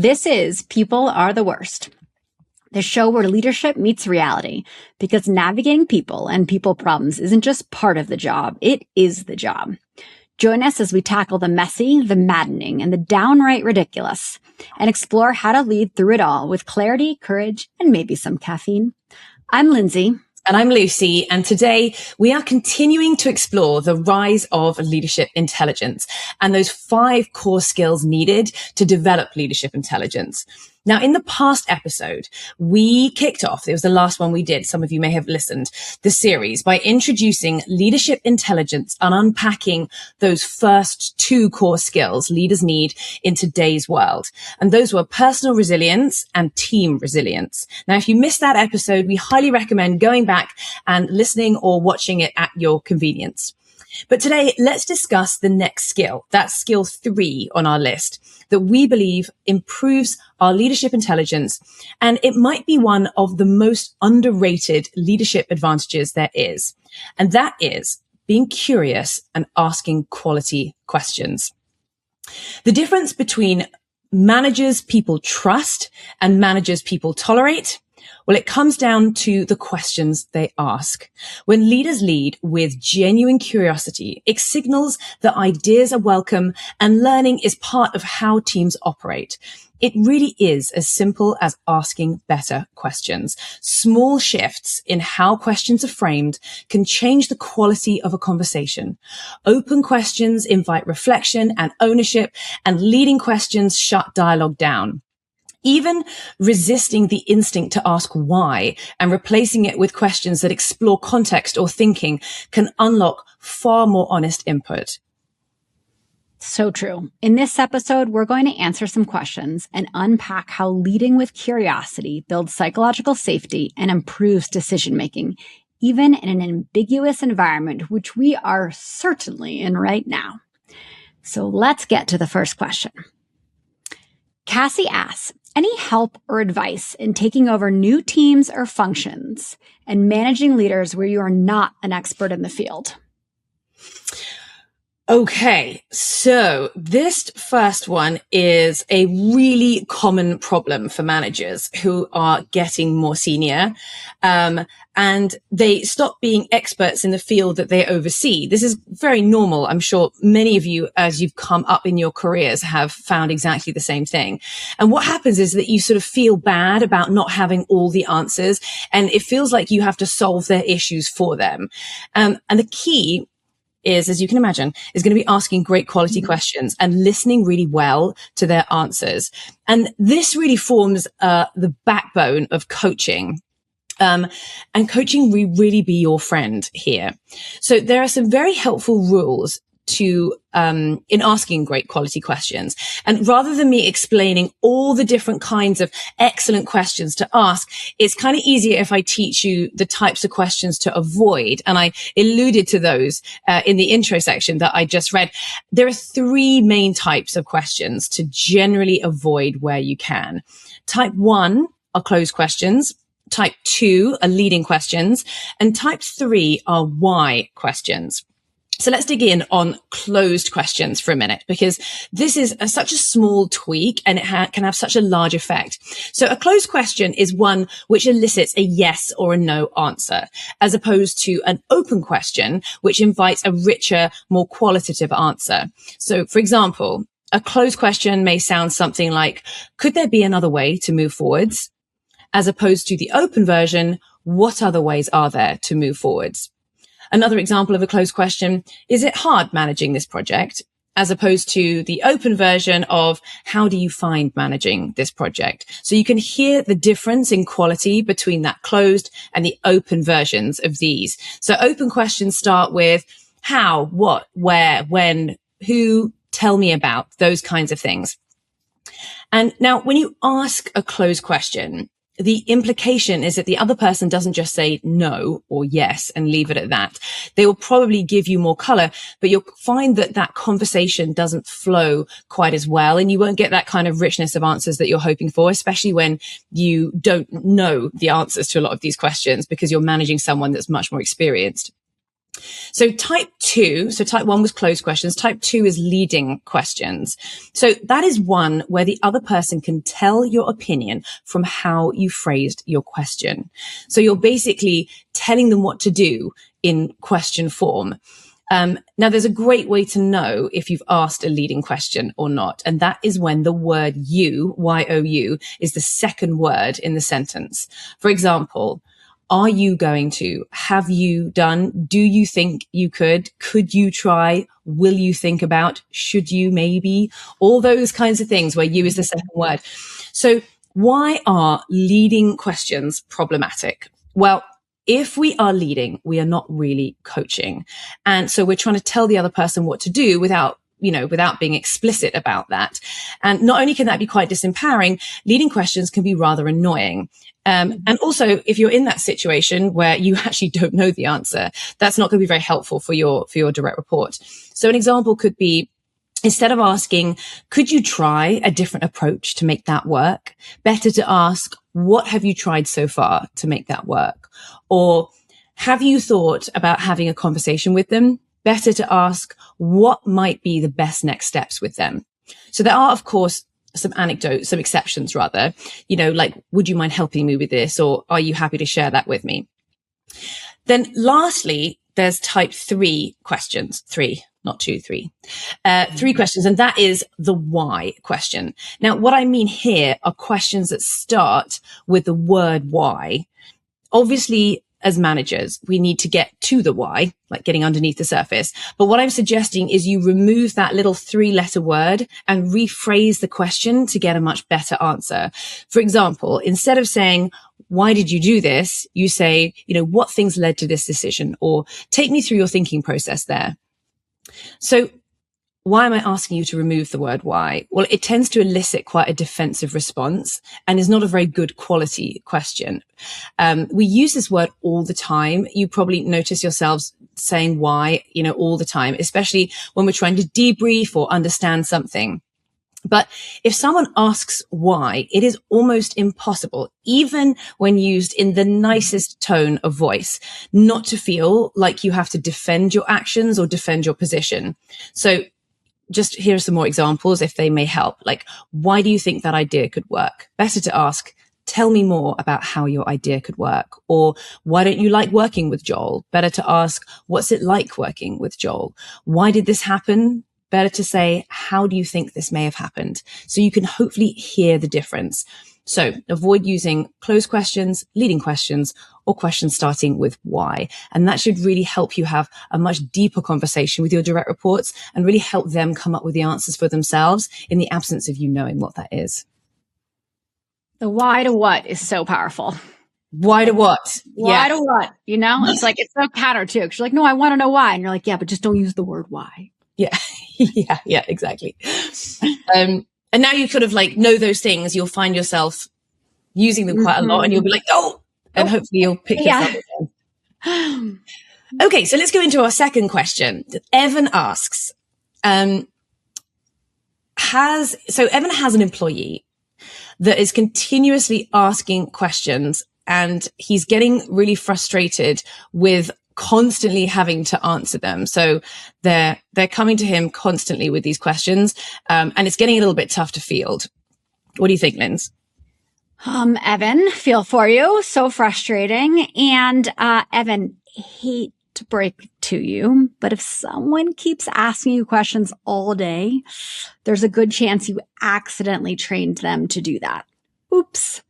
This is People Are the Worst, the show where leadership meets reality, because navigating people and people problems isn't just part of the job, it is the job. Join us as we tackle the messy, the maddening, and the downright ridiculous, and explore how to lead through it all with clarity, courage, and maybe some caffeine. I'm Lindsey. And I'm Lucy, and today we are continuing to explore the rise of leadership intelligence and those 5 core skills needed to develop leadership intelligence. Now, in the past episode, we kicked off, it was the last one we did, some of you may have listened, the series by introducing leadership intelligence and unpacking those first 2 core skills leaders need in today's world. And those were personal resilience and team resilience. Now, if you missed that episode, we highly recommend going back and listening or watching it at your convenience. But today, let's discuss the next skill. That's skill 3 on our list that we believe improves our leadership intelligence. And it might be one of the most underrated leadership advantages there is. And that is being curious and asking quality questions. The difference between managers people trust and managers people tolerate, well, it comes down to the questions they ask. When leaders lead with genuine curiosity, it signals that ideas are welcome and learning is part of how teams operate. It really is as simple as asking better questions. Small shifts in how questions are framed can change the quality of a conversation. Open questions invite reflection and ownership, and leading questions shut dialogue down. Even resisting the instinct to ask why and replacing it with questions that explore context or thinking can unlock far more honest input. So true. In this episode, we're going to answer some questions and unpack how leading with curiosity builds psychological safety and improves decision-making, even in an ambiguous environment, which we are certainly in right now. So let's get to the first question. Cassie asks, any help or advice in taking over new teams or functions and managing leaders where you are not an expert in the field? Okay, so this first one is a really common problem for managers who are getting more senior, and they stop being experts in the field that they oversee. This is very normal. I'm sure many of you, as you've come up in your careers, have found exactly the same thing. And what happens is that you sort of feel bad about not having all the answers, and it feels like you have to solve their issues for them. And the key is, as you can imagine, is going to be asking great quality questions and listening really well to their answers. And this really forms the backbone of coaching. And coaching will really be your friend here. So there are some very helpful rules to in asking great quality questions. And rather than me explaining all the different kinds of excellent questions to ask, it's kind of easier if I teach you the types of questions to avoid. And I alluded to those in the intro section that I just read. There are 3 main types of questions to generally avoid where you can. Type 1 are closed questions. Type 2 are leading questions. And type 3 are why questions. So let's dig in on closed questions for a minute, because this is such a small tweak and it can have such a large effect. So a closed question is one which elicits a yes or a no answer, as opposed to an open question, which invites a richer, more qualitative answer. So for example, a closed question may sound something like, could there be another way to move forwards? As opposed to the open version, what other ways are there to move forwards? Another example of a closed question, is it hard managing this project? As opposed to the open version of, how do you find managing this project? So you can hear the difference in quality between that closed and the open versions of these. So open questions start with how, what, where, when, who, tell me about, those kinds of things. And now when you ask a closed question, the implication is that the other person doesn't just say no or yes and leave it at that. They will probably give you more color, but you'll find that that conversation doesn't flow quite as well. And you won't get that kind of richness of answers that you're hoping for, especially when you don't know the answers to a lot of these questions because you're managing someone that's much more experienced. So type 2, so type 1 was closed questions. Type 2 is leading questions. So that is one where the other person can tell your opinion from how you phrased your question. So you're basically telling them what to do in question form. Now, there's a great way to know if you've asked a leading question or not. And that is when the word you, Y-O-U, is the second word in the sentence. For example, are you going to? Have you done? Do you think you could? Could you try? Will you think about? Should you maybe? All those kinds of things where you is the second word. So why are leading questions problematic? Well, if we are leading, we are not really coaching. And so we're trying to tell the other person what to do without being explicit about that. And not only can that be quite disempowering, leading questions can be rather annoying. And also, if you're in that situation where you actually don't know the answer, that's not going to be very helpful for your direct report. So an example could be, instead of asking, could you try a different approach to make that work? Better to ask, what have you tried so far to make that work? Or have you thought about having a conversation with them? Better to ask, what might be the best next steps with them? So there are, of course, some exceptions rather, like, would you mind helping me with this? Or are you happy to share that with me? Then lastly, there's type 3 questions, 3, not 2, 3, 3 questions. And that is the why question. Now, what I mean here are questions that start with the word why. Obviously, as managers, we need to get to the why, like getting underneath the surface. But what I'm suggesting is you remove that little 3-letter word and rephrase the question to get a much better answer. For example, instead of saying, why did you do this? You say, what things led to this decision? Or take me through your thinking process there. So why am I asking you to remove the word why? Well, it tends to elicit quite a defensive response and is not a very good quality question. We use this word all the time. You probably notice yourselves saying why, all the time, especially when we're trying to debrief or understand something. But if someone asks why, it is almost impossible, even when used in the nicest tone of voice, not to feel like you have to defend your actions or defend your position. So just here are some more examples if they may help. Like, why do you think that idea could work? Better to ask, tell me more about how your idea could work. Or why don't you like working with Joel? Better to ask, what's it like working with Joel? Why did this happen? Better to say, how do you think this may have happened? So you can hopefully hear the difference. So avoid using closed questions, leading questions, or questions starting with why. And that should really help you have a much deeper conversation with your direct reports and really help them come up with the answers for themselves in the absence of you knowing what that is. The why to what is so powerful. Why to what? Why to what? It's like, it's so counter too. She's like, no, I want to know why. And you're like, yeah, but just don't use the word why. Yeah. yeah, exactly. And now you sort of know those things, you'll find yourself using them quite a lot and you'll be like, oh, and hopefully you'll pick yourself again. Okay, so let's go into our second question. Evan asks, Evan has an employee that is continuously asking questions and he's getting really frustrated with constantly having to answer them. So they're coming to him constantly with these questions, and it's getting a little bit tough to field. What do you think, Linz? Evan, feel for you. So frustrating. And Evan, hate to break it to you, but if someone keeps asking you questions all day, there's a good chance you accidentally trained them to do that. Oops.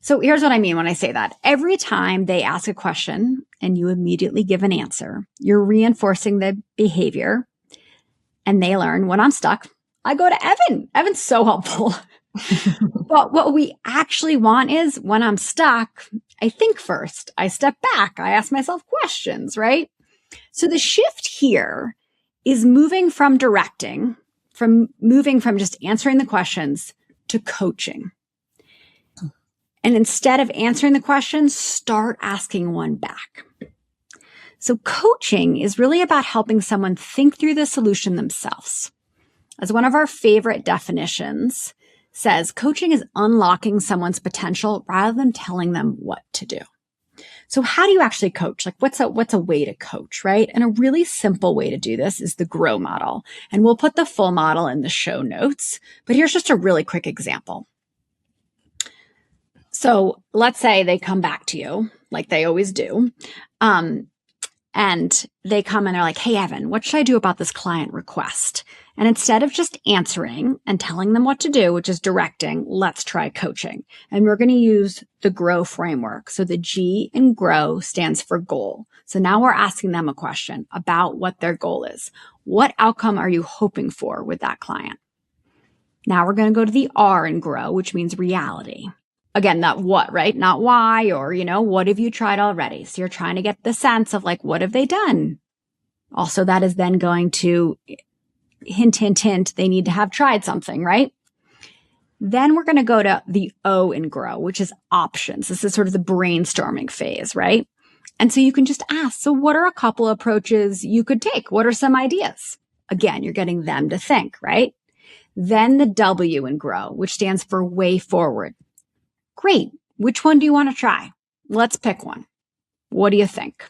So here's what I mean when I say that. Every time they ask a question and you immediately give an answer, you're reinforcing the behavior and they learn, when I'm stuck, I go to Evan. Evan's so helpful. But what we actually want is, when I'm stuck, I think first, I step back, I ask myself questions, right? So the shift here is moving from directing, from just answering the questions to coaching. And instead of answering the questions, start asking one back. So coaching is really about helping someone think through the solution themselves. As one of our favorite definitions says, coaching is unlocking someone's potential rather than telling them what to do. So how do you actually coach? Like what's a way to coach, right? And a really simple way to do this is the GROW model. And we'll put the full model in the show notes, but here's just a really quick example. So let's say they come back to you like they always do. And they come and they're like, hey, Evan, what should I do about this client request? And instead of just answering and telling them what to do, which is directing, let's try coaching. And we're going to use the GROW framework. So the G in GROW stands for goal. So now we're asking them a question about what their goal is. What outcome are you hoping for with that client? Now we're going to go to the R in GROW, which means reality. Again, not what, right? Not why, or, what have you tried already? So you're trying to get the sense of like, what have they done? Also, that is then going to hint, hint, hint. They need to have tried something, right? Then we're going to go to the O in GROW, which is options. This is sort of the brainstorming phase, right? And so you can just ask, so what are a couple approaches you could take? What are some ideas? Again, you're getting them to think, right? Then the W in GROW, which stands for way forward. Great. Which one do you want to try? Let's pick one. What do you think?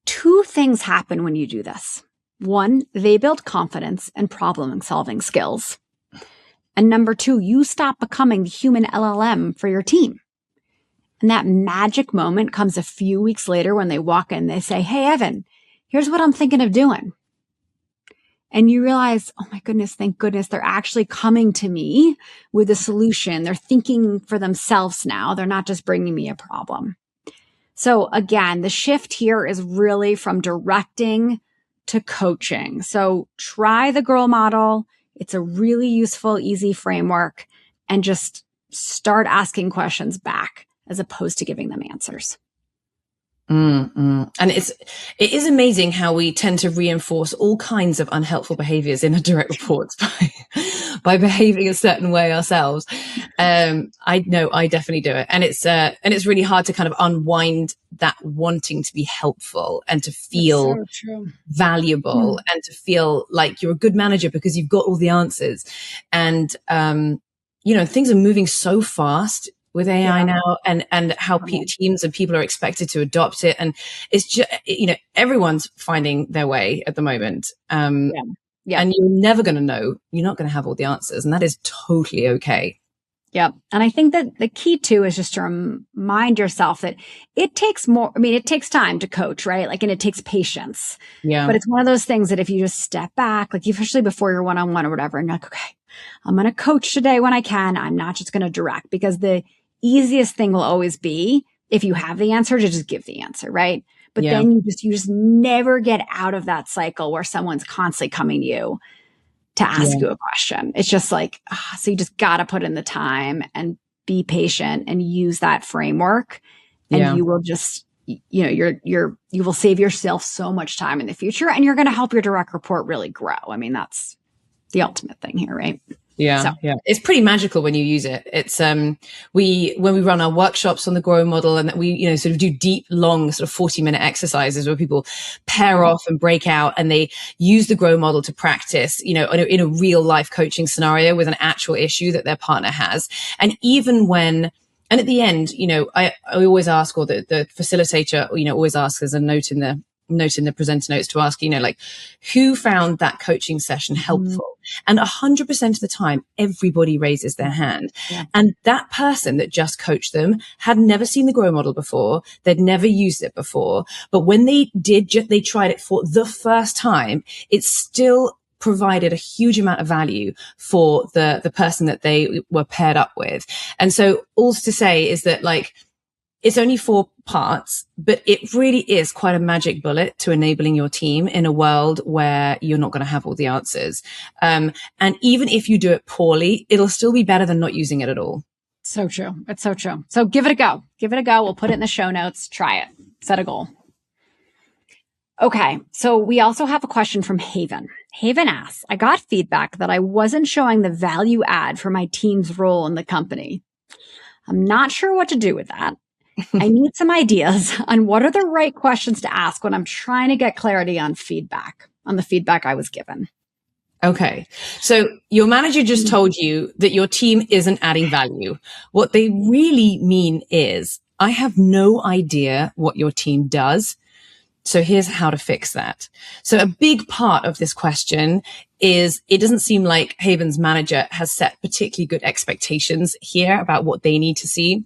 Two things happen when you do this. One, they build confidence and problem-solving skills. And number two, you stop becoming the human LLM for your team. And that magic moment comes a few weeks later when they walk in, they say, hey, Evan, here's what I'm thinking of doing. And you realize, oh my goodness, thank goodness, they're actually coming to me with a solution. They're thinking for themselves now. They're not just bringing me a problem. So again, the shift here is really from directing to coaching. So try the GROW model. It's a really useful, easy framework, and just start asking questions back as opposed to giving them answers. And it is amazing how we tend to reinforce all kinds of unhelpful behaviors in our direct reports by behaving a certain way ourselves. I know I definitely do it. And it's really hard to kind of unwind that wanting to be helpful and to feel valuable and to feel like you're a good manager because you've got all the answers. And, things are moving so fast with AI now, and how teams and people are expected to adopt it. And it's just, everyone's finding their way at the moment. And you're never going to know, you're not going to have all the answers, and that is totally okay. Yep. And I think that the key too is just to remind yourself that it takes time to coach, right? Like, and it takes patience. Yeah. But it's one of those things that if you just step back, like especially before your one-on-one or whatever, and you're like, okay, I'm going to coach today when I can. I'm not just going to direct, because the easiest thing will always be, if you have the answer, to just give the answer, right? But then you just never get out of that cycle where someone's constantly coming to you to ask you a question. It's just like, so you just got to put in the time and be patient and use that framework, and you will just, you will save yourself so much time in the future, and you're going to help your direct report really grow. I mean, that's the ultimate thing here, right? Yeah. It's pretty magical when you use it. It's, when we run our workshops on the GROW model, and that we, sort of do deep, long, sort of 40-minute exercises where people pair off and break out, and they use the GROW model to practice, in a real life coaching scenario with an actual issue that their partner has. And even when, and at the end, I always ask, or the facilitator, always asks, there's a note in the presenter notes to ask, who found that coaching session helpful? And 100% of the time, everybody raises their hand. Yeah. And that person that just coached them had never seen the GROW model before. They'd never used it before. But when they did, they tried it for the first time, it still provided a huge amount of value for the person that they were paired up with. And so all to say is that, like, it's only 4 parts, but it really is quite a magic bullet to enabling your team in a world where you're not going to have all the answers. And even if you do it poorly, it'll still be better than not using it at all. So true. It's so true. So give it a go. Give it a go. We'll put it in the show notes. Try it. Set a goal. Okay. So we also have a question from Haven. Haven asks, I got feedback that I wasn't showing the value add for my team's role in the company. I'm not sure what to do with that. I need some ideas on what are the right questions to ask when I'm trying to get clarity on the feedback I was given. Okay. So your manager just told you that your team isn't adding value. What they really mean is I have no idea what your team does. So here's how to fix that. So a big part of this question is it doesn't seem like Haven's manager has set particularly good expectations here about what they need to see.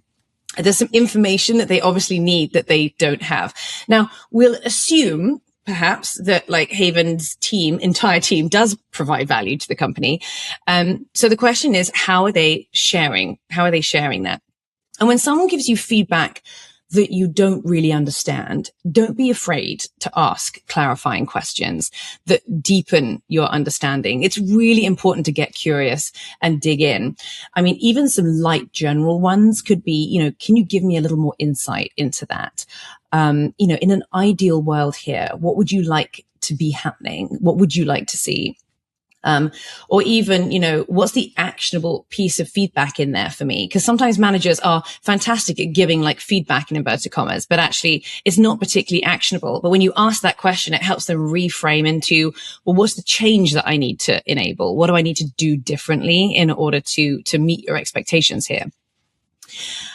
There's some information that they obviously need that they don't have. Now, we'll assume perhaps that like Haven's entire team does provide value to the company. So the question is, how are they sharing? How are they sharing that? And when someone gives you feedback that you don't really understand, don't be afraid to ask clarifying questions that deepen your understanding. It's really important to get curious and dig in. I mean, even some light general ones could be, can you give me a little more insight into that? In an ideal world here, what would you like to be happening? What would you like to see? Or even, what's the actionable piece of feedback in there for me? Because sometimes managers are fantastic at giving like feedback in inverted commas, but actually it's not particularly actionable. But when you ask that question, it helps them reframe into, well, what's the change that I need to enable? What do I need to do differently in order to meet your expectations here?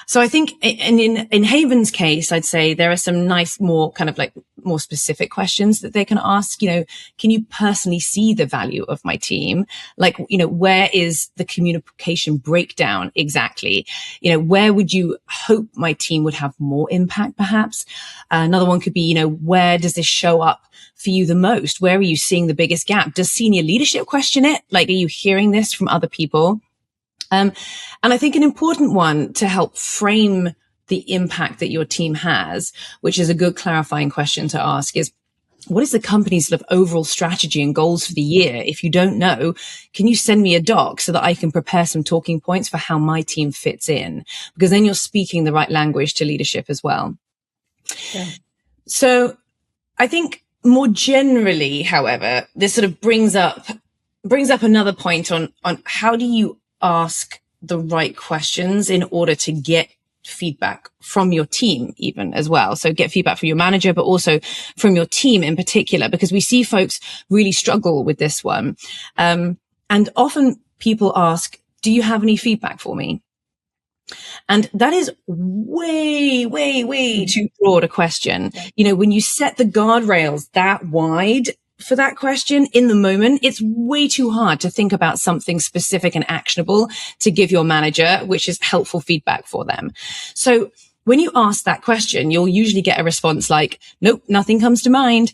So I think in Haven's case, I'd say there are some nice, more kind of like more specific questions that they can ask. Can you personally see the value of my team? Like, where is the communication breakdown exactly? Where would you hope my team would have more impact, perhaps? Another one could be, where does this show up for you the most? Where are you seeing the biggest gap? Does senior leadership question it? Like, are you hearing this from other people? And I think an important one to help frame the impact that your team has, which is a good clarifying question to ask, is what is the company's sort of overall strategy and goals for the year? If you don't know, can you send me a doc so that I can prepare some talking points for how my team fits in? Because then you're speaking the right language to leadership as well. Yeah. So I think more generally, however, this sort of brings up another point on how do you ask the right questions in order to get feedback from your team even as well. So get feedback from your manager, but also from your team in particular, because we see folks really struggle with this one. And often people ask, do you have any feedback for me? And that is way, way, way too broad a question. When you set the guardrails that wide for that question in the moment, it's way too hard to think about something specific and actionable to give your manager, which is helpful feedback for them. So when you ask that question, you'll usually get a response like, nope, nothing comes to mind.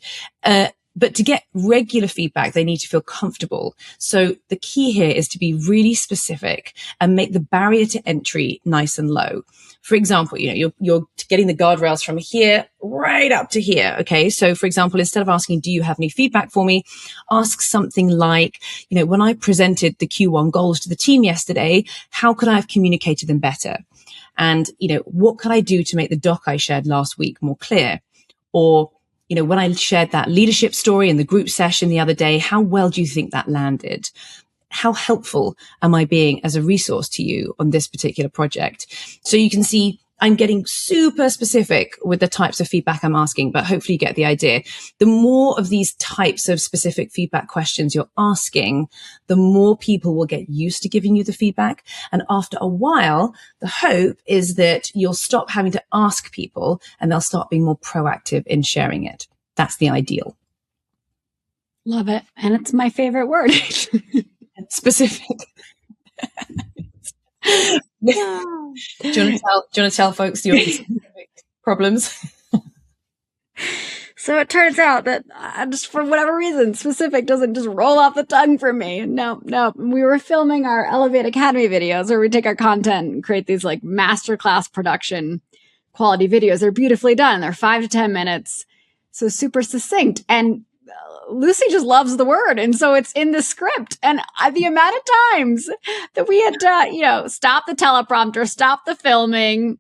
But to get regular feedback, they need to feel comfortable. So the key here is to be really specific and make the barrier to entry nice and low. For example, you're getting the guardrails from here right up to here. Okay. So for example, instead of asking, do you have any feedback for me? Ask something like, when I presented the Q1 goals to the team yesterday, how could I have communicated them better? And, what could I do to make the doc I shared last week more clear? Or, when I shared that leadership story in the group session the other day, how well do you think that landed? How helpful am I being as a resource to you on this particular project? So you can see I'm getting super specific with the types of feedback I'm asking, but hopefully you get the idea. The more of these types of specific feedback questions you're asking, the more people will get used to giving you the feedback. And after a while, the hope is that you'll stop having to ask people and they'll start being more proactive in sharing it. That's the ideal. Love it. And it's my favorite word. Specific. Do you want to tell folks your problems? So it turns out that just for whatever reason, specific doesn't just roll off the tongue for me. No. We were filming our Elevate Academy videos where we take our content and create these like masterclass production quality videos. They're beautifully done. They're 5 to 10 minutes. So super succinct. And Lucy just loves the word. And so it's in the script. And the amount of times that we had to, stop the teleprompter, stop the filming,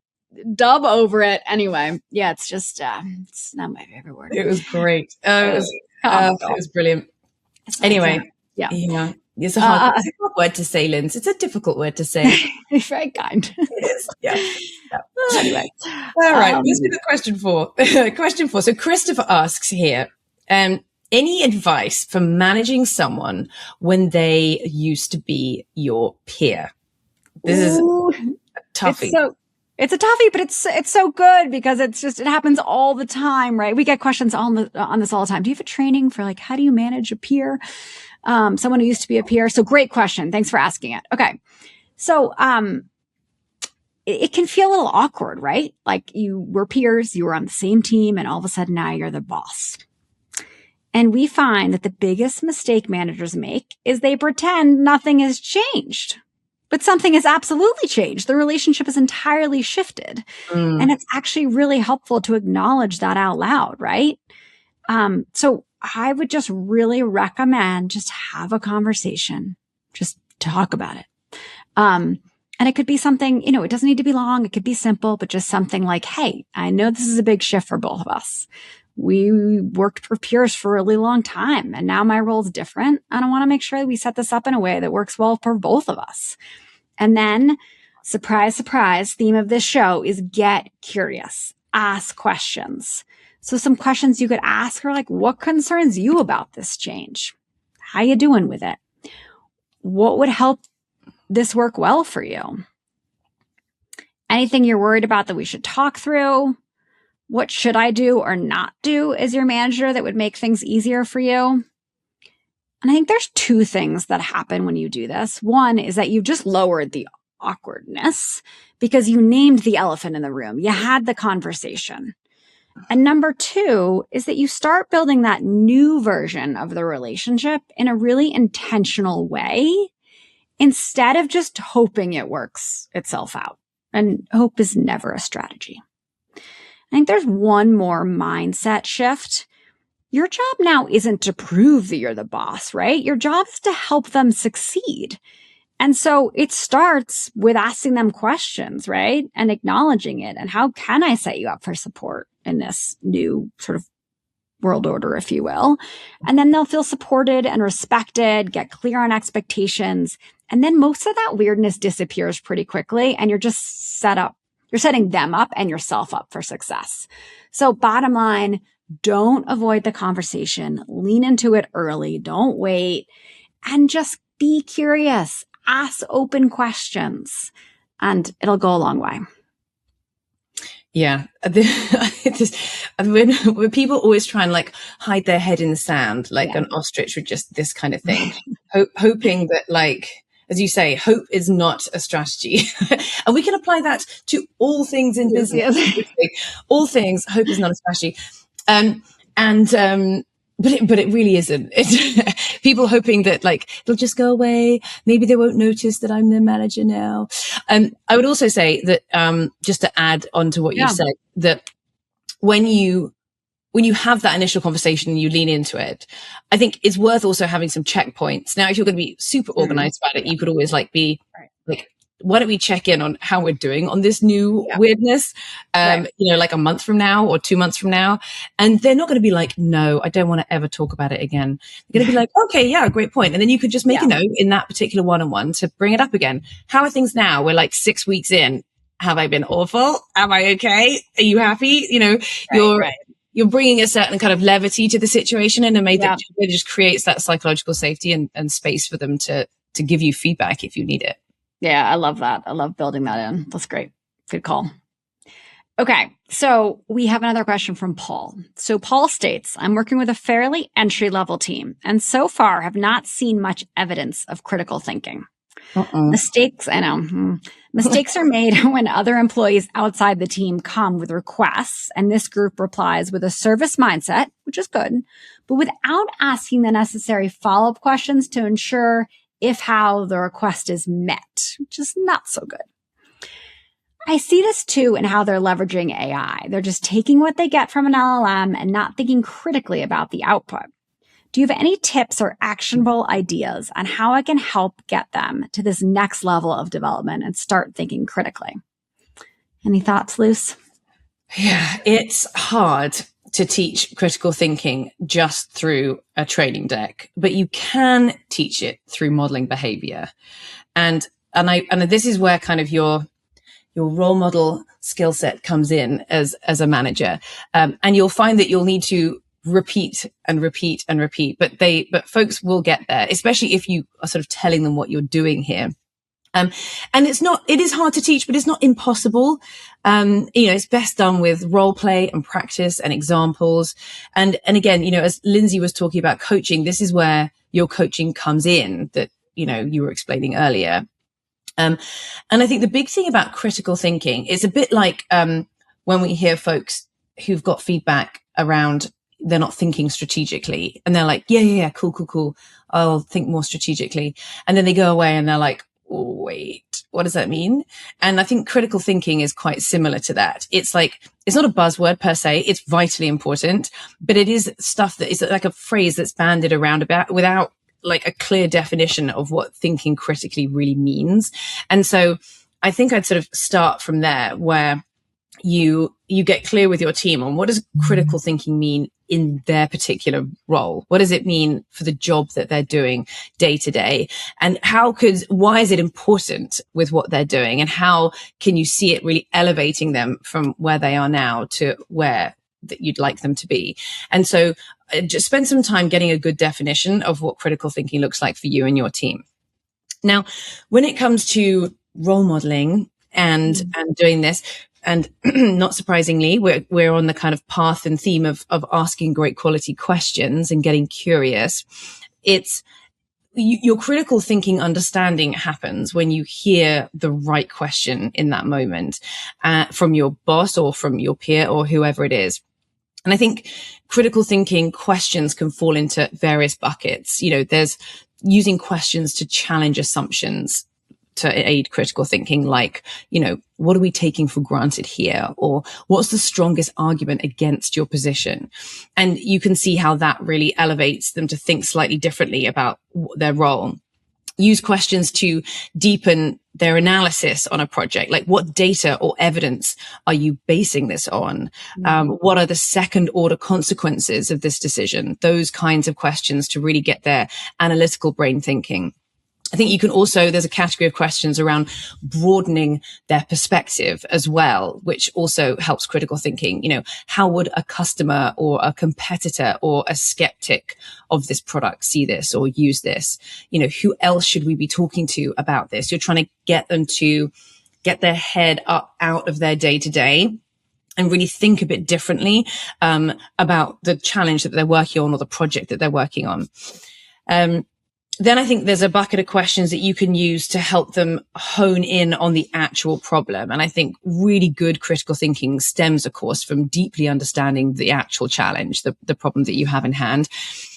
dub over it. Anyway, yeah, it's just, it's not my favorite word. It was great. It was brilliant. Anyway, yeah. It's a hard word to say, Linz. It's a difficult word to say. Very kind. It is. Yeah. Anyway. All right. Let's do the question 4. Question 4. So Christopher asks here, any advice for managing someone when they used to be your peer? This is a toughie. It's a toughie, but it's so good because it happens all the time, right? We get questions on this all the time. Do you have a training for like, how do you manage a peer? Someone who used to be a peer. So great question. Thanks for asking it. Okay. So, it can feel a little awkward, right? Like you were peers, you were on the same team, and all of a sudden now you're the boss. And we find that the biggest mistake managers make is they pretend nothing has changed. But something has absolutely changed. The relationship is entirely shifted. And it's actually really helpful to acknowledge that out loud, right? So I would just really recommend just have a conversation. Just talk about it. And it could be something, it doesn't need to be long. It could be simple, but just something like, hey, I know this is a big shift for both of us. We worked for peers for a really long time, and now my role is different. And I want to make sure that we set this up in a way that works well for both of us. And then, surprise, surprise, theme of this show is get curious, ask questions. So some questions you could ask are like, what concerns you about this change? How you doing with it? What would help this work well for you? Anything you're worried about that we should talk through? What should I do or not do as your manager that would make things easier for you? And I think there's two things that happen when you do this. One is that you've just lowered the awkwardness because you named the elephant in the room. You had the conversation. And number two is that you start building that new version of the relationship in a really intentional way instead of just hoping it works itself out. And hope is never a strategy. I think there's one more mindset shift. Your job now isn't to prove that you're the boss, right? Your job is to help them succeed. And so it starts with asking them questions, right? And acknowledging it. And how can I set you up for support in this new sort of world order, if you will? And then they'll feel supported and respected, get clear on expectations. And then most of that weirdness disappears pretty quickly. And you're just you're setting them up and yourself up for success. So bottom line, don't avoid the conversation. Lean into it early. Don't wait. And just be curious. Ask open questions. And it'll go a long way. Yeah. When people always try and like hide their head in the sand, like an ostrich with just this kind of thing, hoping that like, as you say, hope is not a strategy. And we can apply that to all things in business. All things, hope is not a strategy. But it really isn't. People hoping that like it'll just go away. Maybe they won't notice that I'm their manager now. I would also say that just to add on to what you said, that when you have that initial conversation and you lean into it, I think it's worth also having some checkpoints. Now, if you're going to be super organized about it, you could always like be like, why don't we check in on how we're doing on this new weirdness, like a month from now or 2 months from now. And they're not going to be like, no, I don't want to ever talk about it again. They're going to be like, okay, yeah, great point. And then you could just make a note in that particular one-on-one to bring it up again. How are things now? We're like 6 weeks in. Have I been awful? Am I okay? Are you happy? You're bringing a certain kind of levity to the situation in a way that it just creates that psychological safety and space for them to give you feedback if you need it. Yeah, I love that. I love building that in. That's great. Good call. Okay, so we have another question from Paul. So Paul states, I'm working with a fairly entry-level team and so far have not seen much evidence of critical thinking. Mistakes are made when other employees outside the team come with requests, and this group replies with a service mindset, which is good, but without asking the necessary follow-up questions to ensure how the request is met, which is not so good. I see this too in how they're leveraging AI. They're just taking what they get from an LLM and not thinking critically about the output. Do you have any tips or actionable ideas on how I can help get them to this next level of development and start thinking critically? Any thoughts, Luce? Yeah, it's hard to teach critical thinking just through a training deck, but you can teach it through modeling behavior. And this is where kind of your role model skill set comes in as a manager. And you'll find that you'll need to repeat and repeat and repeat, but folks will get there, especially if you are sort of telling them what you're doing here. And it is hard to teach, but it's not impossible. It's best done with role play and practice and examples. And again, as Lindsey was talking about coaching, this is where your coaching comes in that, you were explaining earlier. And I think the big thing about critical thinking is a bit like, when we hear folks who've got feedback around they're not thinking strategically and they're like, yeah, cool. I'll think more strategically. And then they go away and they're like, oh, wait, what does that mean? And I think critical thinking is quite similar to that. It's like, it's not a buzzword per se. It's vitally important, but it is stuff that is like a phrase that's bandied around about without like a clear definition of what thinking critically really means. And so I think I'd sort of start from there where you get clear with your team on what does critical thinking mean in their particular role? What does it mean for the job that they're doing day to day? And why is it important with what they're doing? And how can you see it really elevating them from where they are now to where that you'd like them to be? And so just spend some time getting a good definition of what critical thinking looks like for you and your team. Now, when it comes to role modeling and doing this, and not surprisingly, we're on the kind of path and theme of asking great quality questions and getting curious. It's your critical thinking understanding happens when you hear the right question in that moment from your boss or from your peer or whoever it is. And I think critical thinking questions can fall into various buckets. There's using questions to challenge assumptions to aid critical thinking, like, what are we taking for granted here? Or what's the strongest argument against your position? And you can see how that really elevates them to think slightly differently about their role. Use questions to deepen their analysis on a project. Like, what data or evidence are you basing this on? What are the second order consequences of this decision? Those kinds of questions to really get their analytical brain thinking. I think you can also, there's a category of questions around broadening their perspective as well, which also helps critical thinking. How would a customer or a competitor or a skeptic of this product see this or use this? Who else should we be talking to about this? You're trying to get them to get their head up out of their day to day and really think a bit differently about the challenge that they're working on or the project that they're working on. Then I think there's a bucket of questions that you can use to help them hone in on the actual problem. And I think really good critical thinking stems, of course, from deeply understanding the actual challenge, the problem that you have in hand.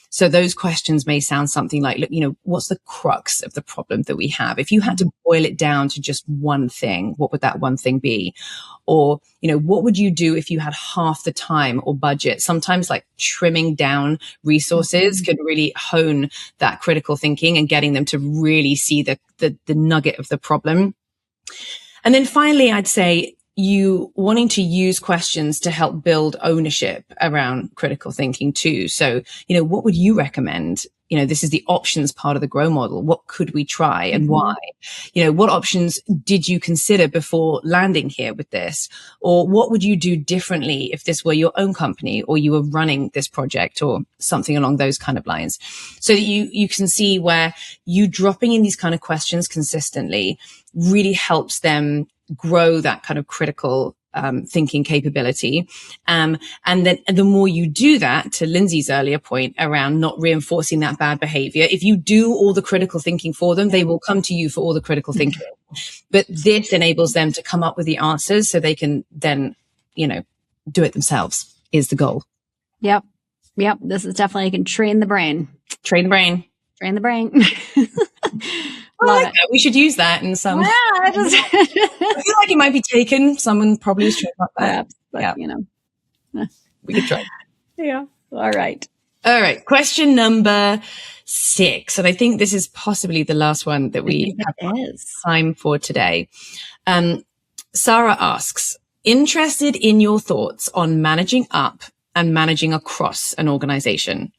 So those questions may sound something like, look, what's the crux of the problem that we have? If you had to boil it down to just one thing, what would that one thing be? Or, what would you do if you had half the time or budget? Sometimes like trimming down resources can really hone that critical thinking and getting them to really see the nugget of the problem. And then finally, I'd say you wanting to use questions to help build ownership around critical thinking too. So, what would you recommend? This is the options part of the GROW model. What could we try and why? What options did you consider before landing here with this? Or what would you do differently if this were your own company or you were running this project or something along those kind of lines? So that you can see where you dropping in these kind of questions consistently really helps them grow that kind of critical thinking capability. And then the more you do that, to Lindsey's earlier point around not reinforcing that bad behavior, if you do all the critical thinking for them, they will come to you for all the critical thinking. But this enables them to come up with the answers so they can then, do it themselves is the goal. Yep. This is definitely, you can train the brain. Train the brain. I like that. We should use that in some. Yeah, I feel like it might be taken. Someone probably is trying about that. But, we could try. Yeah. All right. Question number 6. And I think this is possibly the last one that we have time for today. Sarah asks, interested in your thoughts on managing up and managing across an organization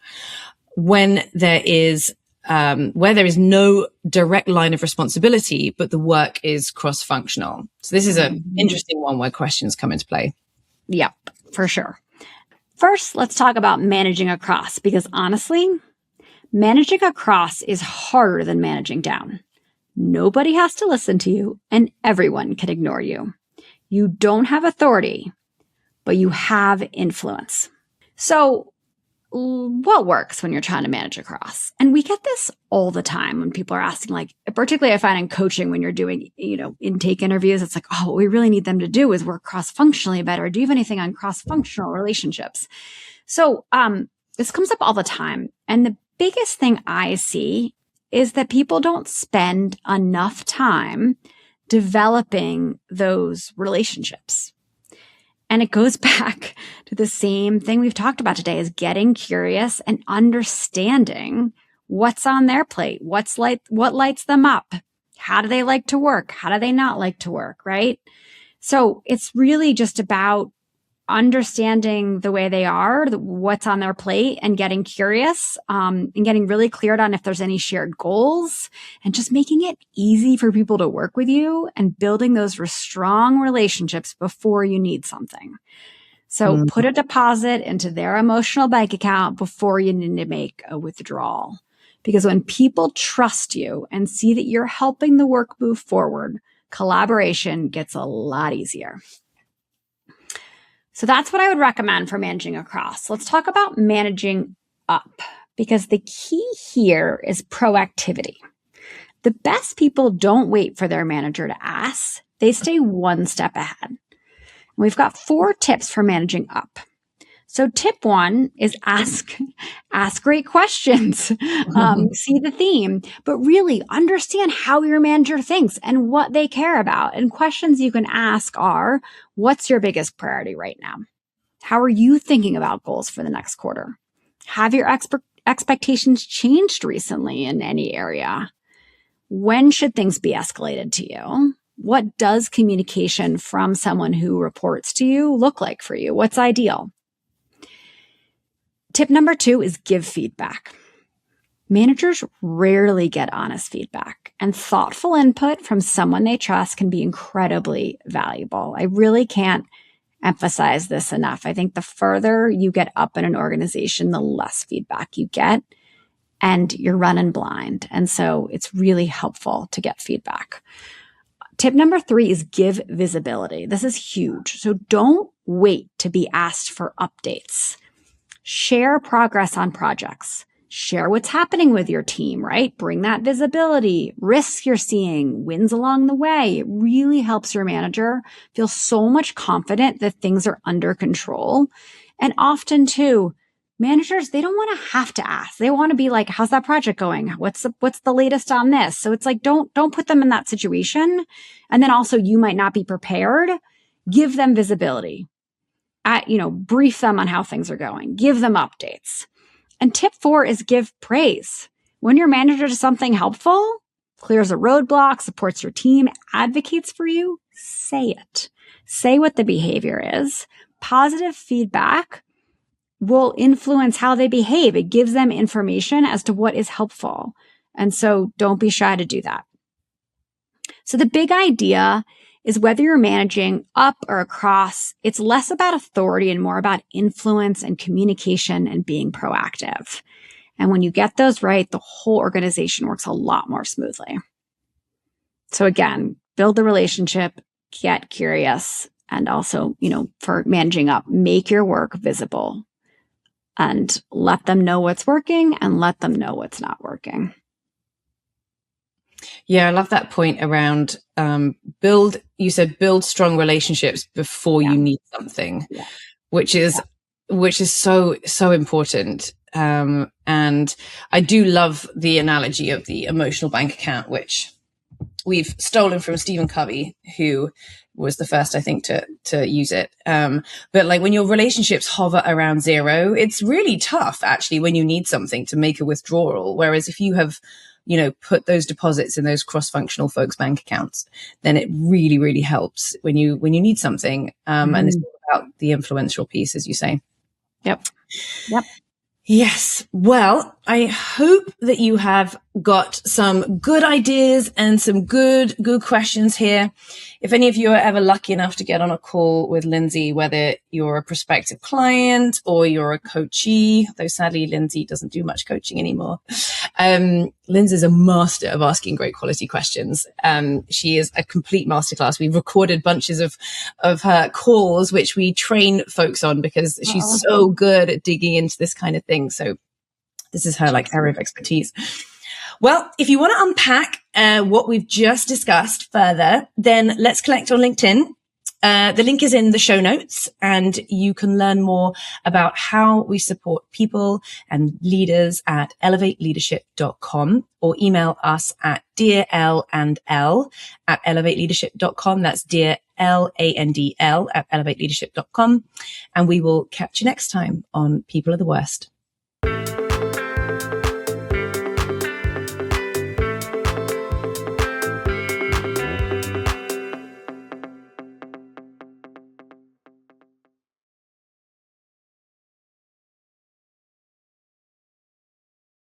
when there is where there is no direct line of responsibility, but the work is cross-functional. So this is an interesting one where questions come into play. Yep, for sure. First, let's talk about managing across, because honestly, managing across is harder than managing down. Nobody has to listen to you, and everyone can ignore you. You don't have authority, but you have influence. So what works when you're trying to manage across? And we get this all the time when people are asking, like, particularly I find in coaching when you're doing, intake interviews, it's like, oh, what we really need them to do is work cross-functionally better. Do you have anything on cross-functional relationships? So this comes up all the time. And the biggest thing I see is that people don't spend enough time developing those relationships. And it goes back to the same thing we've talked about today, is getting curious and understanding what's on their plate, what lights them up, how do they like to work, how do they not like to work, right? So it's really just about understanding the way they are, what's on their plate, and getting curious, and getting really cleared on if there's any shared goals, and just making it easy for people to work with you and building those strong relationships before you need something. So put a deposit into their emotional bank account before you need to make a withdrawal. Because when people trust you and see that you're helping the work move forward, collaboration gets a lot easier. So that's what I would recommend for managing across. Let's talk about managing up, because the key here is proactivity. The best people don't wait for their manager to ask. They stay one step ahead. We've got 4 tips for managing up. So tip 1 is ask great questions. See the theme, but really understand how your manager thinks and what they care about. And questions you can ask are, what's your biggest priority right now? How are you thinking about goals for the next quarter? Have your expectations changed recently in any area? When should things be escalated to you? What does communication from someone who reports to you look like for you? What's ideal? Tip number 2 is give feedback. Managers rarely get honest feedback, and thoughtful input from someone they trust can be incredibly valuable. I really can't emphasize this enough. I think the further you get up in an organization, the less feedback you get, and you're running blind. And so it's really helpful to get feedback. Tip number 3 is give visibility. This is huge. So don't wait to be asked for updates. Share progress on projects. Share what's happening with your team, right? Bring that visibility, risks you're seeing, wins along the way. It really helps your manager feel so much confident that things are under control. And often too, managers, they don't want to have to ask. They want to be like, how's that project going? What's the latest on this? So it's like, don't put them in that situation. And then also you might not be prepared. Give them visibility. Brief them on how things are going. Give them updates. And tip 4 is give praise. When your manager does something helpful, clears a roadblock, supports your team, advocates for you, say it. Say what the behavior is. Positive feedback will influence how they behave. It gives them information as to what is helpful. And so don't be shy to do that. So the big idea is whether you're managing up or across, it's less about authority and more about influence and communication and being proactive. And when you get those right, the whole organization works a lot more smoothly. So again, build the relationship, get curious, and also, for managing up, make your work visible and let them know what's working and let them know what's not working. Yeah, I love that point around build strong relationships before you need something, which is so important. And I do love the analogy of the emotional bank account, which we've stolen from Stephen Covey, who was the first, I think, to use it. But like when your relationships hover around 0, it's really tough actually when you need something to make a withdrawal. Whereas if you have put those deposits in those cross-functional folks' bank accounts, then it really, really helps when you need something. And it's all about the influential piece, as you say. Yep. Yes. Well, I hope that you have got some good ideas and some good questions here. If any of you are ever lucky enough to get on a call with Lindsey, whether you're a prospective client or you're a coachee, though sadly Lindsey doesn't do much coaching anymore. Lindsey's a master of asking great quality questions. She is a complete masterclass. We've recorded bunches of her calls, which we train folks on because she's so good at digging into this kind of thing. So this is her area of expertise. Well, if you want to unpack what we've just discussed further, then let's connect on LinkedIn. The link is in the show notes, and you can learn more about how we support people and leaders at elevateleadership.com, or email us at dearlandl@elevateleadership.com. That's dear LANDL @elevateleadership.com. And we will catch you next time on People Are the Worst.